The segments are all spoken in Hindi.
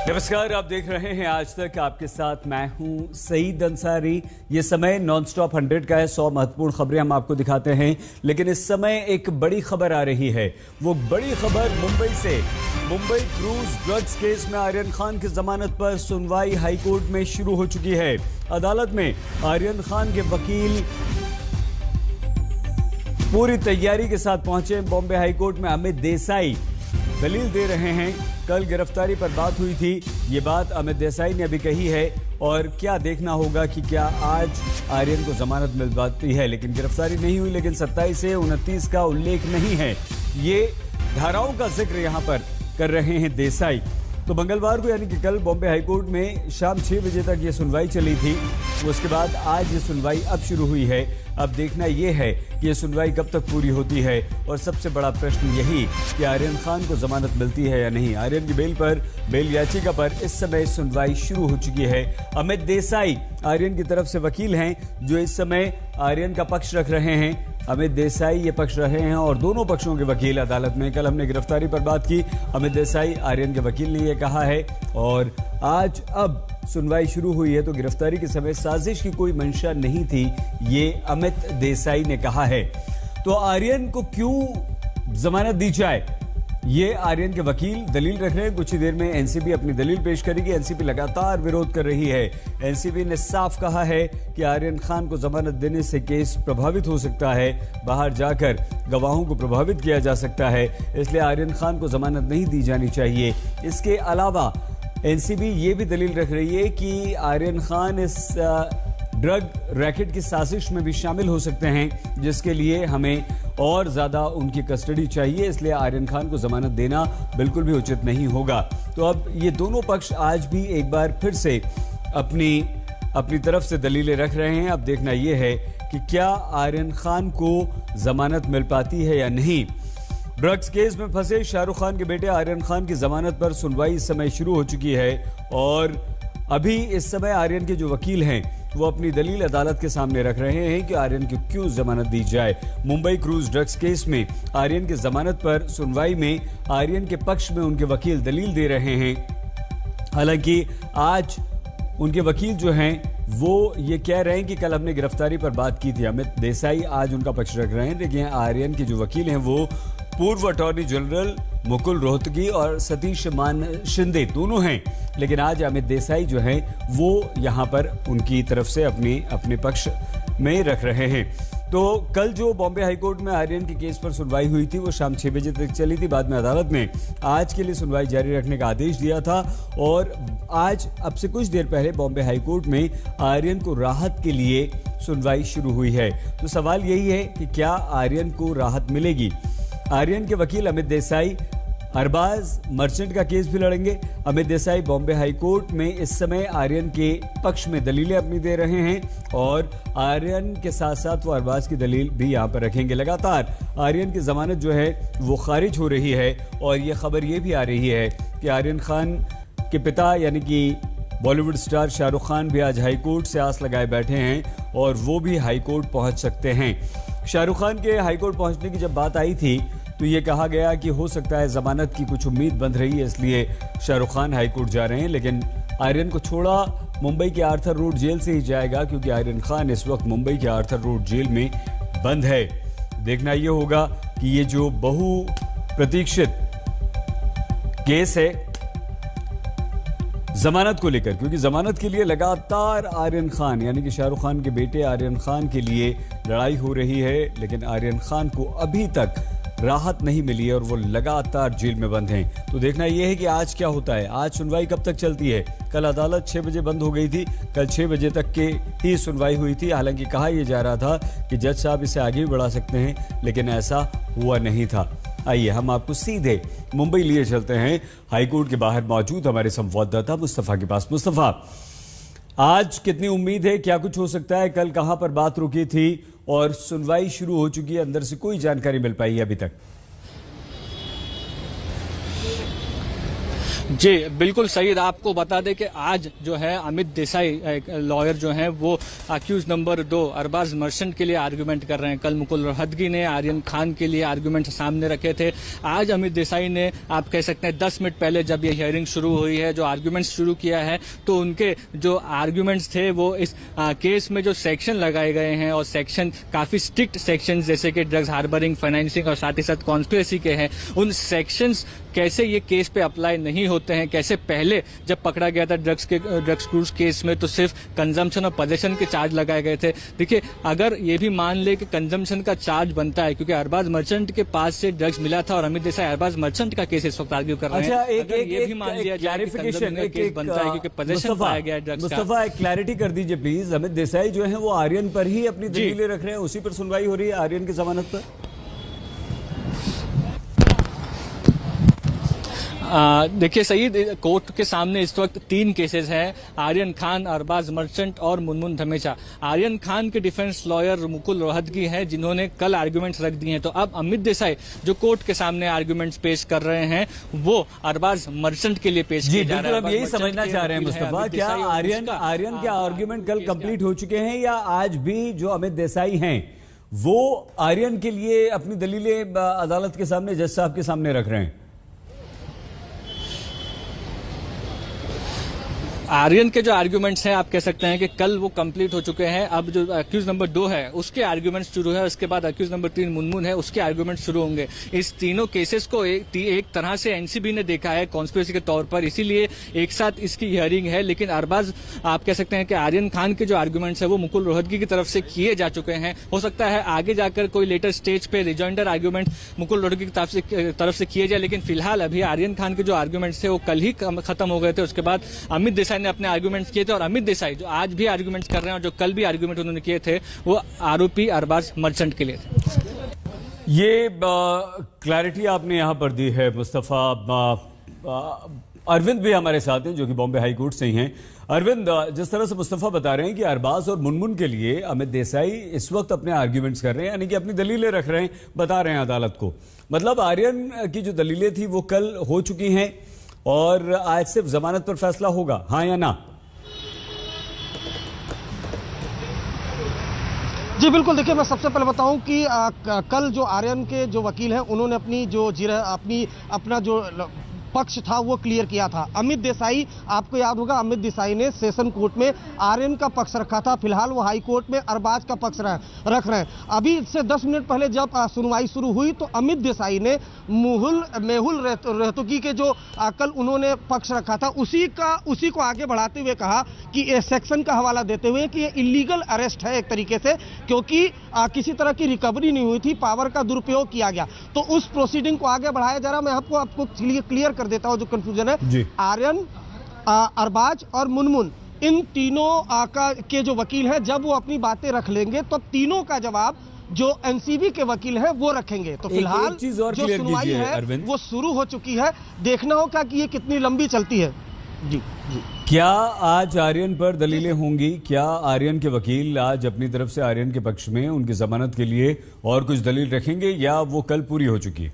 नमस्कार, आप देख रहे हैं आज तक। आपके साथ मैं हूं सईद अंसारी। ये समय नॉनस्टॉप 100 का है। 100 महत्वपूर्ण खबरें हम आपको दिखाते हैं, लेकिन इस समय एक बड़ी खबर आ रही है। वो बड़ी खबर मुंबई से। मुंबई क्रूज ड्रग्स केस में आर्यन खान की जमानत पर सुनवाई हाईकोर्ट में शुरू हो चुकी है। अदालत में आर्यन खान के वकील पूरी तैयारी के साथ पहुंचे। बॉम्बे हाईकोर्ट में अमित देसाई दलील दे रहे हैं। कल गिरफ्तारी पर बात हुई थी, ये बात अमित देसाई ने अभी कही है। और क्या देखना होगा कि क्या आज आर्यन को जमानत मिल पाती है। लेकिन गिरफ्तारी नहीं हुई, लेकिन 27 से 29 का उल्लेख नहीं है। ये धाराओं का जिक्र यहां पर कर रहे हैं देसाई। तो मंगलवार को यानी कि कल बॉम्बे हाईकोर्ट में शाम 6 बजे तक ये सुनवाई चली थी। उसके बाद आज ये सुनवाई अब शुरू हुई है। अब देखना यह है कि ये सुनवाई कब तक पूरी होती है। और सबसे बड़ा प्रश्न यही कि आर्यन खान को जमानत मिलती है या नहीं। आर्यन की बेल याचिका पर इस समय सुनवाई शुरू हो चुकी है। अमित देसाई आर्यन की तरफ से वकील हैं, जो इस समय आर्यन का पक्ष रख रहे हैं। अमित देसाई ये पक्ष रहे हैं और दोनों पक्षों के वकील अदालत में। कल हमने गिरफ्तारी पर बात की। अमित देसाई आर्यन के वकील ने यह कहा है। और आज अब सुनवाई शुरू हुई है, तो गिरफ्तारी के समय साजिश की कोई मंशा नहीं थी, ये अमित देसाई ने कहा है। तो आर्यन को क्यों जमानत दी जाए, ये आर्यन के वकील दलील रख रहे हैं। कुछ ही देर में एनसीबी अपनी दलील पेश करेगी। एनसीबी लगातार विरोध कर रही है। एनसीबी ने साफ कहा है कि आर्यन खान को जमानत देने से केस प्रभावित हो सकता है, बाहर जाकर गवाहों को प्रभावित किया जा सकता है, इसलिए आर्यन खान को जमानत नहीं दी जानी चाहिए। इसके अलावा एनसीबी ये भी दलील रख रही है कि आर्यन खान इस ड्रग रैकेट की साजिश में भी शामिल हो सकते हैं, जिसके लिए हमें और ज्यादा उनकी कस्टडी चाहिए। इसलिए आर्यन खान को जमानत देना बिल्कुल भी उचित नहीं होगा। तो अब ये दोनों पक्ष आज भी एक बार फिर से अपनी तरफ से दलीलें रख रहे हैं। अब देखना यह है कि क्या आर्यन खान को जमानत मिल पाती है या नहीं। ड्रग्स केस में फंसे शाहरुख खान के बेटे आर्यन खान की जमानत पर सुनवाई इस समय शुरू हो चुकी है। और अभी इस समय आर्यन के जो वकील हैं, वो अपनी दलील अदालत के सामने रख रहे हैं कि आर्यन को क्यों जमानत दी जाए। मुंबई क्रूज ड्रग्स केस में आर्यन की जमानत पर सुनवाई में आर्यन के पक्ष में उनके वकील दलील दे रहे हैं। हालांकि आज उनके वकील जो हैं वो ये कह रहे हैं कि कल हमने गिरफ्तारी पर बात की थी। अमित देसाई आज उनका पक्ष रख रहे हैं, लेकिन आर्यन के जो वकील हैं वो पूर्व अटॉर्नी जनरल मुकुल रोहतगी और सतीश मान शिंदे दोनों हैं। लेकिन आज अमित देसाई जो हैं वो यहां पर उनकी तरफ से अपने पक्ष में रख रहे हैं। तो कल जो बॉम्बे हाईकोर्ट में आर्यन के केस पर सुनवाई हुई थी, वो शाम 6 बजे तक चली थी। बाद में अदालत ने आज के लिए सुनवाई जारी रखने का आदेश दिया था। और आज अब से कुछ देर पहले बॉम्बे हाईकोर्ट में आर्यन को राहत के लिए सुनवाई शुरू हुई है। तो सवाल यही है कि क्या आर्यन को राहत मिलेगी। आर्यन के वकील अमित देसाई अरबाज मर्चेंट का केस भी लड़ेंगे। अमित देसाई बॉम्बे हाईकोर्ट में इस समय आर्यन के पक्ष में दलीलें अपनी दे रहे हैं और आर्यन के साथ साथ वो अरबाज की दलील भी यहां पर रखेंगे। लगातार आर्यन की जमानत जो है वो खारिज हो रही है। और ये खबर ये भी आ रही है कि आर्यन खान के पिता यानी कि बॉलीवुड स्टार शाहरुख खान भी आज हाईकोर्ट से आस लगाए बैठे हैं और वो भी हाईकोर्ट पहुंच सकते हैं। शाहरुख खान के हाईकोर्ट पहुंचने की जब बात आई थी, तो ये कहा गया कि हो सकता है जमानत की कुछ उम्मीद बंध रही है, इसलिए शाहरुख खान हाईकोर्ट जा रहे हैं। लेकिन आर्यन को छोड़ा मुंबई के आर्थर रोड जेल से ही जाएगा, क्योंकि आर्यन खान इस वक्त मुंबई के आर्थर रोड जेल में बंद है। देखना यह होगा कि ये जो बहुप्रतीक्षित केस है जमानत को लेकर, क्योंकि जमानत के लिए लगातार आर्यन खान यानी कि शाहरुख खान के बेटे आर्यन खान के लिए लड़ाई हो रही है, लेकिन आर्यन खान को अभी तक राहत नहीं मिली है और वो लगातार जेल में बंद हैं। तो देखना यह है कि आज क्या होता है। आज सुनवाई कब तक चलती है। कल अदालत 6 बजे बंद हो गई थी। कल 6 बजे तक के ही सुनवाई हुई थी। हालांकि कहा यह जा रहा था कि जज साहब इसे आगे भी बढ़ा सकते हैं, लेकिन ऐसा हुआ नहीं था। आइए हम आपको सीधे मुंबई लिए चलते हैं। हाईकोर्ट के बाहर मौजूद हमारे संवाददाता मुस्तफा के पास। मुस्तफा, आज कितनी उम्मीद है, क्या कुछ हो सकता है? कल कहां पर बात रुकी थी और सुनवाई शुरू हो चुकी है, अंदर से कोई जानकारी मिल पाई है अभी तक? जी बिल्कुल सही। आपको बता दें कि आज जो है अमित देसाई लॉयर जो हैं वो अक्यूज नंबर 2 अरबाज मर्चेंट के लिए आर्गुमेंट कर रहे हैं। कल मुकुल रोहतगी ने आर्यन खान के लिए आर्गुमेंट सामने रखे थे। आज अमित देसाई ने, आप कह सकते हैं 10 मिनट पहले जब ये हियरिंग शुरू हुई है, जो आर्गुमेंट्स शुरू किया है, तो उनके जो आर्गुमेंट्स थे वो इस केस में जो सेक्शन लगाए गए हैं, और सेक्शन काफी स्ट्रिक्ट सेक्शन जैसे कि ड्रग्स हार्बरिंग, फाइनेंसिंग और साथ ही साथ कॉन्स्पिरेसी के हैं, उन सेक्शंस कैसे ये केस पे अप्लाई नहीं होते हैं, कैसे पहले जब पकड़ा गया था ड्रग्स क्रूज केस में तो सिर्फ कंजम्पशन और पोजेशन के चार्ज लगाए गए थे। देखिए, अगर ये भी मान ले कि कंजम्पशन का चार्ज बनता है, क्योंकि अरबाज मर्चेंट के पास से ड्रग्स मिला था और अमित देसाई अरबाज मर्चेंट का केस इस वक्त आर्ग्यू कर रहे हैं। अच्छा, ये भी मान लिया जाए कि कंजम्पशन का केस बनता है क्योंकि पोजेशन पाया गया है ड्रग्स का। मुस्तफा, एक क्लैरिटी कर दीजिए प्लीज। अमित देसाई जो है वो आर्यन पर ही अपनी दलीलें रख रहे हैं, उसी पर सुनवाई हो रही है, आर्यन की जमानत पर। देखिए सही, कोर्ट के सामने इस वक्त 3 केसेस हैं, आर्यन खान, अरबाज मर्चेंट और मुनमुन धमेचा। आर्यन खान के डिफेंस लॉयर मुकुल रोहतगी हैं जिन्होंने कल आर्गुमेंट्स रख दिए हैं। तो अब अमित देसाई जो कोर्ट के सामने आर्गुमेंट्स पेश कर रहे हैं वो अरबाज मर्चेंट के लिए पेश किए जा रहे हैं। हम यही समझना चाह रहे हैं मुस्तफा, क्या आर्यन के आर्गुमेंट कल कंप्लीट हो चुके हैं, या आज भी जो अमित देसाई हैं वो आर्यन के लिए अपनी दलीलें अदालत के सामने, जज साहब के सामने रख रहे हैं? आर्यन के जो आर्गुमेंट्स हैं, आप कह सकते हैं कि कल वो कंप्लीट हो चुके हैं। अब जो अक्यूज नंबर 2 है उसके आर्गुमेंट्स शुरू है, उसके बाद अक्यूज नंबर 3 मुनमुन है, उसके आर्गुमेंट्स शुरू होंगे। इस तीनों केसेस को एक तरह से एनसीबी ने देखा है कॉन्स्पिरेसी के तौर पर, इसीलिए एक साथ इसकी हियरिंग है। लेकिन अरबाज, आप कह सकते हैं कि आर्यन खान के जो आर्गुमेंट्स है वो मुकुल रोहतगी की तरफ से किए जा चुके हैं। हो सकता है आगे जाकर कोई लेटर स्टेज पे रिजॉइंडर आर्गुमेंट मुकुल रोहतगी की तरफ से किए जाए, लेकिन फिलहाल अभी आर्यन खान के जो आर्गुमेंट्स थे वो कल ही खत्म हो गए थे। उसके बाद अमित देसाई ने अपने आर्गुमेंट्स किए थे, और अमित देसाई जो आज भी आर्गुमेंट्स कर रहे हैं और जो कल भी आर्गुमेंट उन्होंने किए थे वो आरोपी अरबाज मर्चेंट के लिए थे। ये क्लैरिटी आपने यहां पर दी है मुस्तफा। अरविंद भी हमारे साथ हैं जो कि बॉम्बे हाई कोर्ट से ही हैं। अरविंद, जिस तरह से मुस्तफा बता रहे हैं कि अरबाज और मुनमुन के लिए अमित देसाई इस वक्त अपने आर्ग्यूमेंट्स कर रहे हैं, यानी कि अपनी दलीलें रख रहे हैं, बता रहे हैं अदालत को, मतलब आर्यन की जो दलीलें थी वो कल हो चुकी हैं और आज सिर्फ जमानत पर फैसला होगा, हाँ या ना? जी बिल्कुल। देखिए, मैं सबसे पहले बताऊं कि कल जो आर्यन के जो वकील हैं उन्होंने अपना जो पक्ष था वो क्लियर किया था। अमित देसाई, आपको याद होगा, अमित देसाई ने सेशन कोर्ट में आर्यन का पक्ष रखा था। फिलहाल वो हाई कोर्ट में अरबाज का पक्ष रख रहे हैं। अभी से 10 मिनट पहले जब सुनवाई शुरू हुई तो अमित देसाई ने मेहुल रोहतगी के जो कल उन्होंने पक्ष रखा था उसी को आगे बढ़ाते हुए कहा कि सेक्शन का हवाला देते हुए कि ये इलीगल अरेस्ट है एक तरीके से, क्योंकि किसी तरह की रिकवरी नहीं हुई थी, पावर का दुरुपयोग किया गया। तो उस प्रोसीडिंग को आगे बढ़ाया जा रहा। मैं आपको क्लियर कर देता हूं जो कंफ्यूजन है। आर्यन, अरबाज और मुनमुन, इन तीनों के जो वकील हैं, जब वो अपनी बातें रख लेंगे तो तीनों का जवाब जो एनसीबी के वकील हैं वो रखेंगे। तो फिलहाल जो सुनवाई है वो शुरू हो चुकी है। देखना होगा कि ये कितनी लंबी चलती है। जी। क्या आज आर्यन पर दलीलें होंगी? क्या आर्यन के वकील आज अपनी तरफ से आर्यन के पक्ष में उनकी जमानत के लिए और कुछ दलील रखेंगे, या वो कल पूरी हो चुकी है?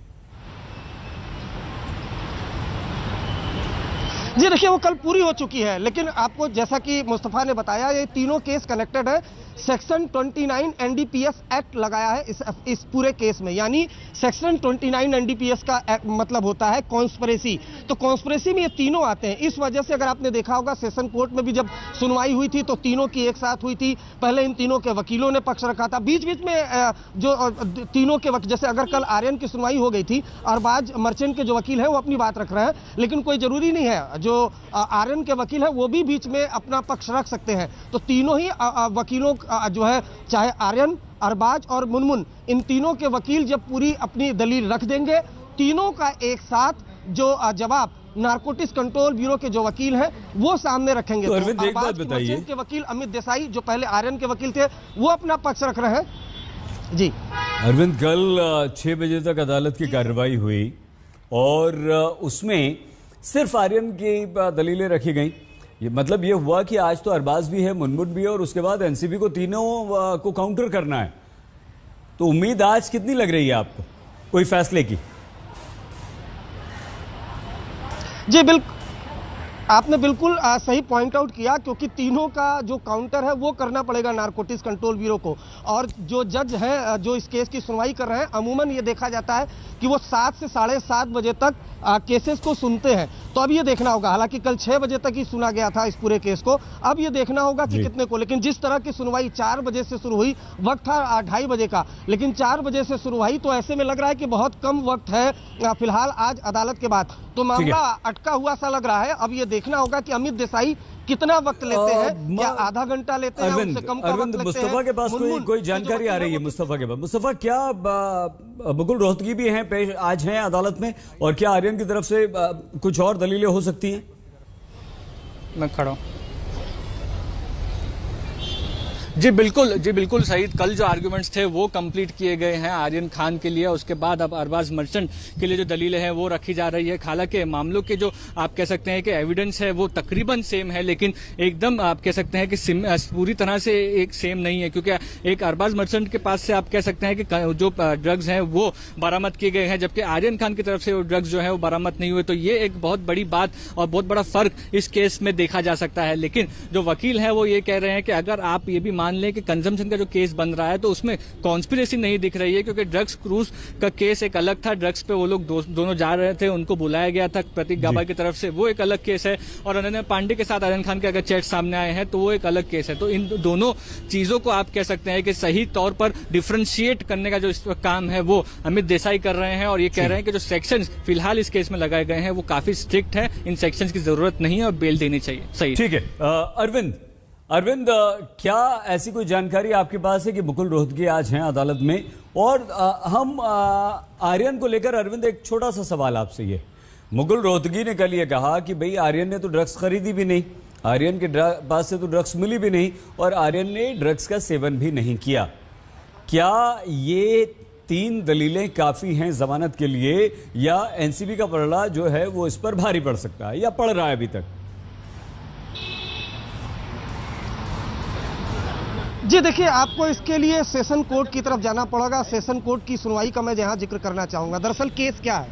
जी देखिए, वो कल पूरी हो चुकी है, लेकिन आपको जैसा कि मुस्तफा ने बताया, ये तीनों केस कनेक्टेड है। सेक्शन 29 एनडीपीएस एक्ट लगाया है इस पूरे केस में, यानी सेक्शन 29 एनडीपीएस का मतलब होता है कॉन्स्पिरेसी। तो कॉन्स्पिरेसी में ये तीनों आते हैं। इस वजह से अगर आपने देखा होगा सेशन कोर्ट में भी जब सुनवाई हुई थी तो तीनों की एक साथ हुई थी। पहले इन तीनों के वकीलों ने पक्ष रखा था, बीच बीच में जो तीनों के वकील, जैसे अगर कल आर्यन की सुनवाई हो गई थी, अरबाज मर्चेंट के जो वकील हैं वो अपनी बात रख रहे हैं, लेकिन कोई जरूरी नहीं है, जो आर्यन के वकील है वो भी बीच में अपना पक्ष रख सकते हैं। तो तीनों ही वकीलों जो है, चाहे आर्यन, अरबाज और मुनमुन, इन तीनों के वकील जब पूरी अपनी दलील रख देंगे, तीनों का एक साथ जो जवाब नारकोटिक्स कंट्रोल ब्यूरो के जो वकील हैं वो सामने रखेंगे। तो अरविंद, एक बात बताइए, के वकील अमित देसाई जो पहले आर्यन के वकील थे वो अपना पक्ष रख रहे हैं। जी अरविंद, कल 6 बजे तक अदालत की कार्रवाई हुई और उसमें सिर्फ आर्यन की दलीलें रखी गई। ये मतलब ये हुआ कि आज तो अरबाज भी है, मुनमुन भी है, और उसके बाद एनसीबी को तीनों को काउंटर करना है। तो उम्मीद आज कितनी लग रही है आपको कोई फैसले की? जी बिल्कुल। आपने बिल्कुल सही पॉइंट आउट किया, क्योंकि तीनों का जो काउंटर है वो करना पड़ेगा नारकोटिक्स कंट्रोल ब्यूरो को। और जो जज हैं जो इस केस की सुनवाई कर रहे हैं, अमूमन ये देखा जाता है कि वो 7 से 7:30 बजे तक केसेस को सुनते हैं। तो अब ये देखना होगा, हालांकि कल 6 बजे तक ही सुना गया था इस पूरे केस को, अब ये देखना होगा कि कितने को। लेकिन जिस तरह की सुनवाई 4 बजे से शुरू हुई, वक्त था 2:30 बजे का, लेकिन 4 बजे से शुरू हुई, तो ऐसे में लग रहा है कि बहुत कम वक्त है फिलहाल आज अदालत के बाद, तो मामला अटका हुआ सा लग रहा है। अब ये देखना होगा कि अमित देसाई कितना वक्त लेते हैं, क्या आधा घंटा लेते हैं, उससे कम का वक्त लेते हैं। मुस्तफा के पास कोई जानकारी आ रही है? मुस्तफा के पास, मुस्तफा क्या मुकुल रोहतगी भी हैं पेश आज हैं अदालत में, और क्या आर्यन की तरफ से कुछ और दलीलें हो सकती हैं? मैं खड़ा हूं। जी बिल्कुल सईद, कल जो आर्गुमेंट्स थे वो कंप्लीट किए गए हैं आर्यन खान के लिए। उसके बाद अब अरबाज मर्चेंट के लिए जो दलीलें हैं वो रखी जा रही है। हालांकि मामलों के जो आप कह सकते हैं कि एविडेंस है वो तकरीबन सेम है, लेकिन एकदम आप कह सकते हैं कि पूरी तरह से एक सेम नहीं है, क्योंकि एक अरबाज मर्चेंट के पास से आप कह सकते हैं कि जो ड्रग्स हैं वो बरामद किए गए हैं, जबकि आर्यन खान की तरफ से वो ड्रग्स जो है वो बरामद नहीं हुए। तो ये एक बहुत बड़ी बात और बहुत बड़ा फर्क इस केस में देखा जा सकता है। लेकिन जो वकील है वो ये कह रहे हैं कि अगर आप ये भी मान लें कि कंजम्पशन का जो केस बन रहा है तो उसमें कॉन्स्पिरेसी नहीं दिख रही है, क्योंकि ड्रग्स क्रूज का केस एक अलग था, ड्रग्स पे वो लोग दोनों जा रहे थे, उनको बुलाया गया था प्रतीक गाबा की तरफ से, वो एक अलग केस है। और अनन्या पांडे के साथ आर्यन खान के अगर चैट सामने आए हैं तो वो एक अलग केस है। तो इन दोनों चीजों को आप कह सकते हैं कि सही तौर पर डिफ्रेंशिएट करने का जो इस काम है वो अमित देसाई कर रहे हैं, और ये कह रहे हैं कि जो सेक्शंस फिलहाल इस केस में लगाए गए हैं वो काफी स्ट्रिक्ट है, इन सेक्शंस की जरूरत नहीं है और बेल देनी चाहिए। सही, ठीक है। अरविंद, क्या ऐसी कोई जानकारी आपके पास है कि मुकुल रोहतगी आज हैं अदालत में? और हम आर्यन को लेकर अरविंद एक छोटा सा सवाल आपसे ये, मुकुल रोहतगी ने कल ये कहा कि भाई आर्यन ने तो ड्रग्स खरीदी भी नहीं, आर्यन के पास से तो ड्रग्स मिली भी नहीं, और आर्यन ने ड्रग्स का सेवन भी नहीं किया। क्या ये 3 दलीलें काफी हैं जमानत के लिए, या एनसीबी का पलड़ा जो है वो इस पर भारी पड़ सकता है, या पड़ रहा है अभी तक? जी देखिए, आपको इसके लिए सेशन कोर्ट की तरफ जाना पड़ेगा। सेशन कोर्ट की सुनवाई का मैं यहाँ जिक्र करना चाहूंगा। दरअसल केस क्या है,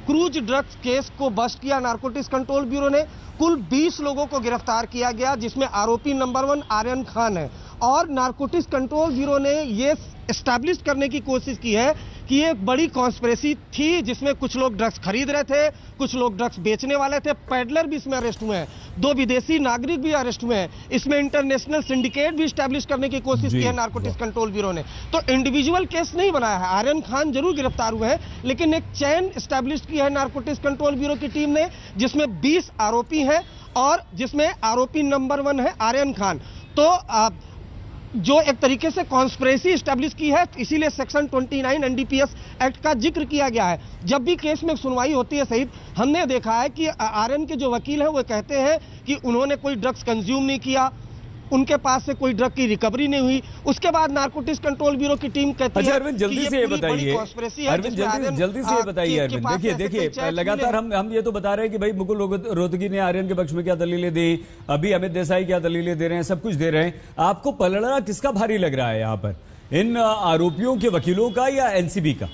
क्रूज ड्रग्स केस को बस्ट किया नारकोटिक्स कंट्रोल ब्यूरो ने। कुल 20 लोगों को गिरफ्तार किया गया, जिसमें आरोपी नंबर 1 आर्यन खान है। और नारकोटिक्स कंट्रोल ब्यूरो ने ये एस्टैब्लिश करने की कोशिश की है कि ये एक बड़ी कॉन्स्पिरेसी थी, जिसमें कुछ लोग ड्रग्स खरीद रहे थे, कुछ लोग ड्रग्स बेचने वाले थे, पैडलर भी इसमें अरेस्ट हुए हैं, 2 विदेशी नागरिक भी अरेस्ट हुए हैं। इसमें इंटरनेशनल सिंडिकेट भी एस्टैब्लिश करने की कोशिश की है नारकोटिक्स कंट्रोल ब्यूरो ने। तो इंडिविजुअल केस नहीं बनाया है। आर्यन खान जरूर गिरफ्तार हुए हैं, लेकिन एक चेन एस्टैब्लिश की है नारकोटिक्स कंट्रोल ब्यूरो की टीम ने, जिसमें 20 आरोपी हैं और जिसमें आरोपी नंबर 1 है आर्यन खान। तो जो एक तरीके से कॉन्स्पिरेसी एस्टैब्लिश की है, इसीलिए सेक्शन 29 एनडीपीएस एक्ट का जिक्र किया गया है। जब भी केस में सुनवाई होती है सहित, हमने देखा है कि आर्यन के जो वकील हैं वो कहते हैं कि उन्होंने कोई ड्रग्स कंज्यूम नहीं किया, उनके पास से कोई ड्रग की रिकवरी नहीं हुई। उसके बाद नारकोटिक्स कंट्रोल ब्यूरो की टीम कहती है, अरविंद जल्दी से ये बताइए, अरविंद जल्दी से ये बताइए अरविंद। देखिए लगातार हम ये तो बता रहे हैं कि भाई मुकुल रोहतगी ने आर्यन के पक्ष में क्या दलीलें दी, अभी अमित देसाई क्या दलीलें दे रहे हैं, सब कुछ दे रहे हैं। आपको पलड़ा किसका भारी लग रहा है यहाँ पर, इन आरोपियों के वकीलों का या एनसीबी का?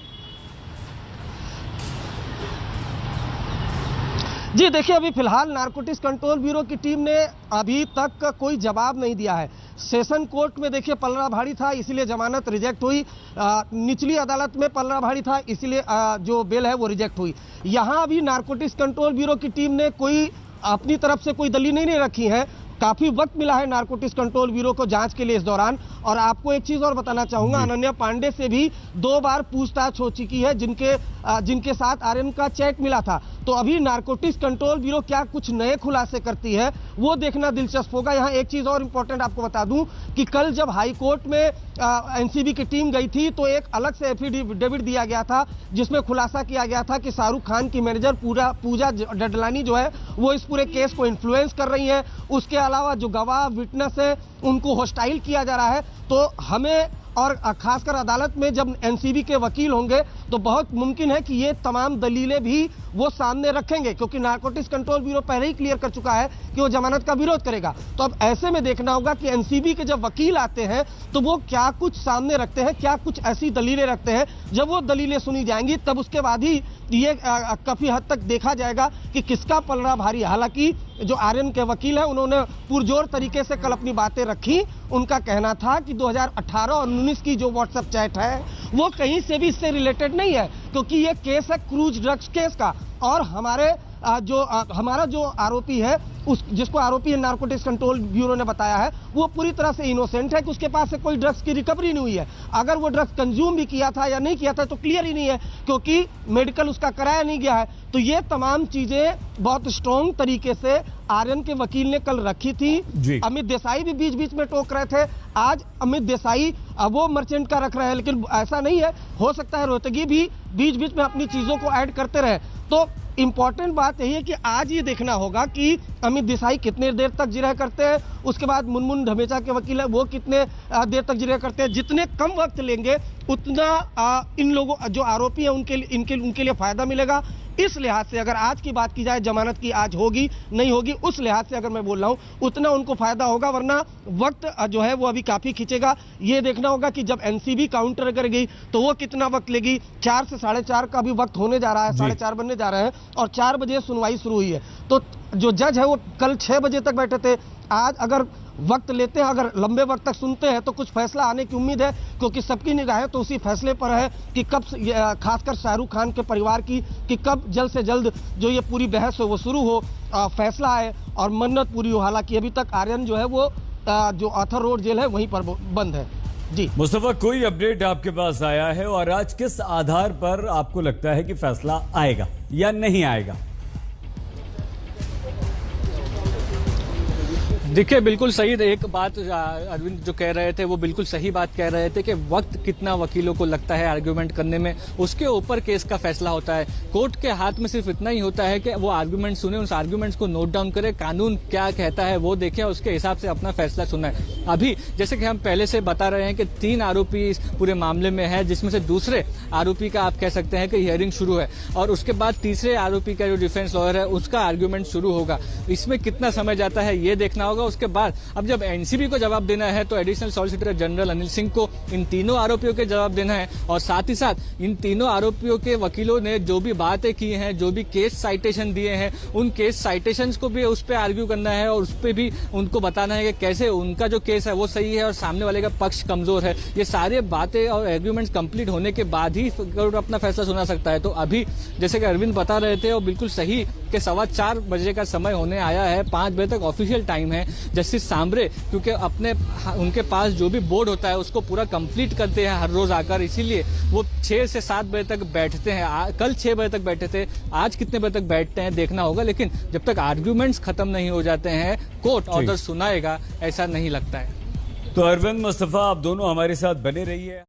जी देखिए, अभी फिलहाल नारकोटिक्स कंट्रोल ब्यूरो की टीम ने अभी तक कोई जवाब नहीं दिया है। सेशन कोर्ट में देखिए पलड़ा भारी था, इसीलिए जमानत रिजेक्ट हुई। निचली अदालत में पलड़ा भारी था, इसीलिए जो बेल है वो रिजेक्ट हुई। यहाँ अभी नारकोटिक्स कंट्रोल ब्यूरो की टीम ने कोई अपनी तरफ से कोई दलील नहीं रखी है। काफी वक्त मिला है नारकोटिक्स कंट्रोल ब्यूरो को जांच के लिए इस दौरान। और आपको एक चीज और बताना चाहूंगा, अनन्या पांडे से भी 2 बार पूछताछ हो चुकी है, जिनके साथ आर्यन का चैट मिला था। तो अभी नारकोटिक्स कंट्रोल ब्यूरो क्या कुछ नए खुलासे करती है वो देखना दिलचस्प होगा। यहाँ एक चीज और इंपॉर्टेंट आपको बता दूं कि कल जब हाई कोर्ट में एनसीबी की टीम गई थी तो एक अलग से एफिडेविट दिया गया था, जिसमें खुलासा किया गया था कि शाहरुख खान की मैनेजर पूजा डडलानी जो है वो इस पूरे केस को इन्फ्लुएंस कर रही है। उसके अलावा जो गवाह विटनेस है उनको हॉस्टाइल किया जा रहा है। तो हमें और खासकर अदालत में जब एनसीबी के वकील होंगे तो बहुत मुमकिन है कि ये तमाम दलीलें भी वो सामने रखेंगे, क्योंकि नारकोटिक्स कंट्रोल ब्यूरो पहले ही क्लियर कर चुका है कि वो जमानत का विरोध करेगा। तो अब ऐसे में देखना होगा कि एनसीबी के जब वकील आते हैं तो वो क्या कुछ सामने रखते हैं, क्या कुछ ऐसी दलीलें रखते हैं। जब वो दलीलें सुनी जाएंगी तब उसके बाद ही ये काफी हद तक देखा जाएगा कि किसका पलड़ा भारी। हालांकि जो आर्यन के वकील हैं उन्होंने पुरजोर तरीके से कल अपनी बातें रखी। उनका कहना था कि 2018 और 19 की जो व्हाट्सएप चैट है वो कहीं से भी इससे रिलेटेड नहीं है, क्योंकि ये केस है क्रूज ड्रग्स केस का, और हमारा जो आरोपी है उस जिसको आरोपी नारकोटिक्स कंट्रोल ब्यूरो ने बताया है वो पूरी तरह से इनोसेंट है कि उसके पास से कोई ड्रग्स की रिकवरी नहीं हुई है। अगर वो ड्रग्स कंज्यूम भी किया था या नहीं किया था तो क्लियर ही नहीं है, क्योंकि मेडिकल उसका कराया नहीं गया है। तो ये तमाम चीजें बहुत स्ट्रॉन्ग तरीके से आर्यन के वकील ने कल रखी थी। अमित देसाई भी बीच बीच में टोक रहे थे। आज अमित देसाई वो मर्चेंट का रख रहे हैं, लेकिन ऐसा नहीं है, हो सकता है रोहतगी भी बीच बीच में अपनी चीजों को ऐड करते रहे। तो इंपॉर्टेंट बात यही है कि आज ये देखना होगा कि अमित देसाई कितने देर तक जिरह करते हैं, उसके बाद मुनमुन ढमेचा के वकील है वो कितने देर तक जिरह करते हैं। जितने कम वक्त लेंगे उतना इन लोगों जो आरोपी हैं उनके लिए फायदा मिलेगा। इस लिहाज से अगर आज की बात की जाए, जमानत की आज होगी नहीं होगी, उस लिहाज से अगर मैं बोल रहा हूं उतना उनको फायदा होगा, वरना वक्त जो है वो अभी काफी खींचेगा। ये देखना होगा कि जब एनसीबी काउंटर करेगी तो वो कितना वक्त लेगी। 4 से 4:30 का भी वक्त होने जा रहा है, 4:30 बनने जा रहे हैं और 4 बजे सुनवाई शुरू हुई है। तो जो जज है वो कल 6 बजे तक बैठे थे। आज अगर वक्त लेते हैं, अगर लंबे वक्त तक सुनते हैं तो कुछ फैसला आने की उम्मीद है, क्योंकि सबकी निगाहें तो उसी फैसले पर है कि कब, खासकर शाहरुख खान के परिवार की, कि कब जल्द से जल्द जो ये पूरी बहस हो वो शुरू हो, फैसला आए और मन्नत पूरी हो। हालांकि अभी तक आर्यन जो है वो जो आर्थर रोड जेल है वहीं पर बंद है। जी मुस्तफा, कोई अपडेट आपके पास आया है और आज किस आधार पर आपको लगता है कि फैसला आएगा या नहीं आएगा? देखिए, बिल्कुल सही एक बात अरविंद जो कह रहे थे वो बिल्कुल सही बात कह रहे थे कि वक्त कितना वकीलों को लगता है आर्ग्यूमेंट करने में, उसके ऊपर केस का फैसला होता है। कोर्ट के हाथ में सिर्फ इतना ही होता है कि वो आर्ग्यूमेंट सुने, उस आर्ग्यूमेंट्स को नोट डाउन करे, कानून क्या कहता है वो देखे, उसके हिसाब से अपना फैसला सुनाए। अभी जैसे कि हम पहले से बता रहे हैं कि 3 आरोपी इस पूरे मामले में है, जिसमें से दूसरे आरोपी का आप कह सकते हैं कि हियरिंग शुरू है और उसके बाद तीसरे आरोपी का जो डिफेंस लॉयर है उसका आर्ग्यूमेंट शुरू होगा। इसमें कितना समय जाता है ये देखना होगा। उसके बाद अब जब एनसीबी को जवाब देना है तो additional solicitor general Anil Singh को इन तीनों आरोपियों के जवाब देना है, और साथ ही साथ इन तीनों आरोपियों के वकीलों ने जो भी बातें की हैं, जो भी केस साइटेशन दिए हैं, उन केस साइटेशंस को भी उस पर आर्ग्यू करना है और उस पर भी उनको बताना है कि कैसे उनका जो केस है वो सही है और सामने वाले का पक्ष कमजोर है। ये सारे बातें और आर्ग्यूमेंट्स कंप्लीट होने के बाद ही कोर्ट अपना फैसला सुना सकता है। तो अभी जैसे कि अरविंद बता रहे थे और बिल्कुल सही कि 4:15 बजे का समय होने आया है, 5 बजे तक ऑफिशियल टाइम है। जस्टिस सांबरे क्योंकि उनके पास जो भी बोर्ड होता है उसको पूरा कंप्लीट करते हैं हर रोज आकर, इसीलिए वो 6 से 7 बजे तक बैठते हैं। कल 6 बजे तक बैठे थे, आज कितने बजे तक बैठते हैं देखना होगा, लेकिन जब तक आर्ग्यूमेंट्स खत्म नहीं हो जाते हैं कोर्ट ऑर्डर सुनाएगा ऐसा नहीं लगता है। तो अरविंद, मुस्तफा, आप दोनों हमारे साथ बने रहिए।